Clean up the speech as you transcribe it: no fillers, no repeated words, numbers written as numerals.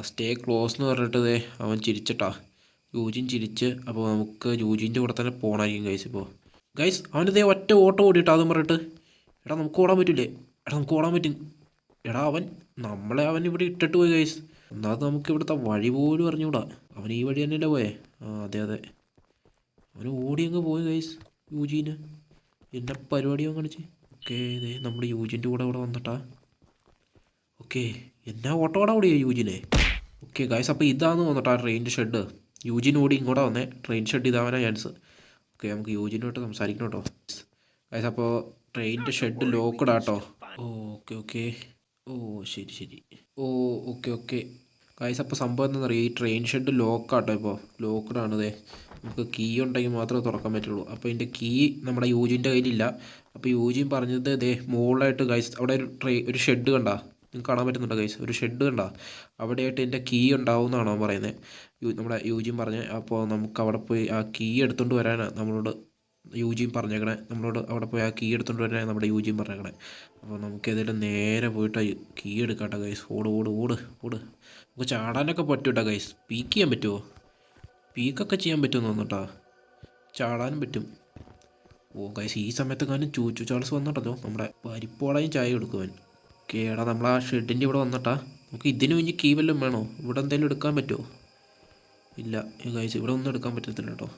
Stay close എന്ന് പറഞ്ഞിട്ട് ദേ അവൻ ചിരിച്ചിട്ടാ. യൂജിൻ ചിരിച്ച്. അപ്പോൾ നമുക്ക് യൂജിൻ്റെ കൂടെ തന്നെ പോകണമായിരിക്കും ഗൈസ്. ഇപ്പോൾ ഗൈസ് അവൻ്റെ ദേ ഒറ്റ ഓട്ടം ഓടിയിട്ടാ അതും പറഞ്ഞിട്ട്. എടാ നമുക്ക് ഓടാൻ പറ്റില്ലേ? എടാ നമുക്ക് ഓടാൻ പറ്റും. എടാ അവൻ ഇവിടെ ഇട്ടിട്ട് പോയി ഗൈസ്. ഒന്നാമത് നമുക്ക് ഇവിടുത്തെ വഴി പോലും അറിഞ്ഞൂടാ. അവൻ ഈ വഴി തന്നെയല്ലേ പോയേ? അതെ അതെ, അവന് ഓടി അങ്ങ് പോയി ഗൈസ്. യൂജീന് എന്നെ പരിപാടിയോ കാണിച്ച്. ഓക്കെ, ഇതേ നമ്മുടെ യൂജിൻ്റെ കൂടെ ഇവിടെ വന്നിട്ടാ. ഓക്കെ, എന്നാ ഓട്ടോടെ ഓടിയോ യൂജിനെ? ഓക്കെ ഗൈസ്, അപ്പോൾ ഇതാന്ന് തോന്നട്ടാ ട്രെയിനിൻ്റെ ഷെഡ്. യൂജിൻ ഓടി ഇങ്ങോട്ടാ വന്നേ. ട്രെയിൻ ഷെഡ് ഇതാവാനാ ചാൻസ്. ഓക്കെ, നമുക്ക് യൂജിനോട്ട് സംസാരിക്കണം കേട്ടോ ഗൈസ്. അപ്പോൾ ട്രെയിനിൻ്റെ ഷെഡ് ലോക്കഡാ കേട്ടോ. Okay okay. ഓ ശരി ശരി. ഓ ഓക്കെ ഓക്കെ ഗൈസ്, അപ്പോൾ സംഭവം എന്താണെന്നറിയാം, ഈ ട്രെയിൻ ഷെഡ് ലോക്കാട്ടോ. ഇപ്പോൾ ലോക്ക്ഡാണതേ. നമുക്ക് കീ ഉണ്ടെങ്കിൽ മാത്രമേ തുറക്കാൻ പറ്റുള്ളൂ. അപ്പോൾ ഇതിൻ്റെ കീ നമ്മുടെ യൂജിൻ്റെ കയ്യിലില്ല. അപ്പോൾ യൂജിൻ പറഞ്ഞത് ദേ മുകളിലായിട്ട് ഗൈസ് അവിടെ ഒരു ഷെഡ് കണ്ടാ? നിങ്ങൾക്ക് കാണാൻ പറ്റുന്നുണ്ടോ ഗൈസ്? ഒരു ഷെഡ് കണ്ടാ? അവിടെയായിട്ട് എൻ്റെ കീ ഉണ്ടാവും എന്നാണോ പറയുന്നത് നമ്മുടെ യൂജിൻ പറഞ്ഞത്. അപ്പോൾ നമുക്ക് അവിടെ പോയി ആ കീ എടുത്തുകൊണ്ട് വരാനാണ് നമ്മളോട് യൂജിൻ പറഞ്ഞേക്കണേ. നമ്മളോട് അവിടെ പോയി ആ കീ എടുത്തുകൊണ്ട് വരാനാണ് നമ്മുടെ യൂജിൻ പറഞ്ഞേക്കണേ. അപ്പോൾ നമുക്ക് ഏതായാലും നേരെ പോയിട്ട് കീ എടുക്കാട്ടോ ഗൈസ്. ഓട് ഓട് ഓട് ഓട്. നമുക്ക് ചാടാനൊക്കെ പറ്റൂട്ടോ ഗൈസ്. പീക്ക് ചെയ്യാൻ പറ്റുമോ? പീക്കൊക്കെ ചെയ്യാൻ പറ്റുമെന്ന് തോന്നുട്ടോ. ചാടാനും പറ്റും. ഓ ഗൈസ്, ഈ സമയത്ത് കാര്യം ചൂച്ചു ചാൾസ് വന്നിട്ടല്ലോ. നമ്മുടെ പരിപ്പോളയും ചായ കൊടുക്കുവാൻ. ഓക്കെ എടാ, നമ്മൾ ആ ഷെഡിൻ്റെ ഇവിടെ വന്നിട്ടാ. നമുക്ക് ഇതിന് ഇനി കീ വല്ലതും വേണോ? ഇവിടെ എന്തെങ്കിലും എടുക്കാൻ പറ്റുമോ? ഇല്ല ഗൈസ്, ഇവിടെ ഒന്നും എടുക്കാൻ പറ്റത്തില്ല കേട്ടോ.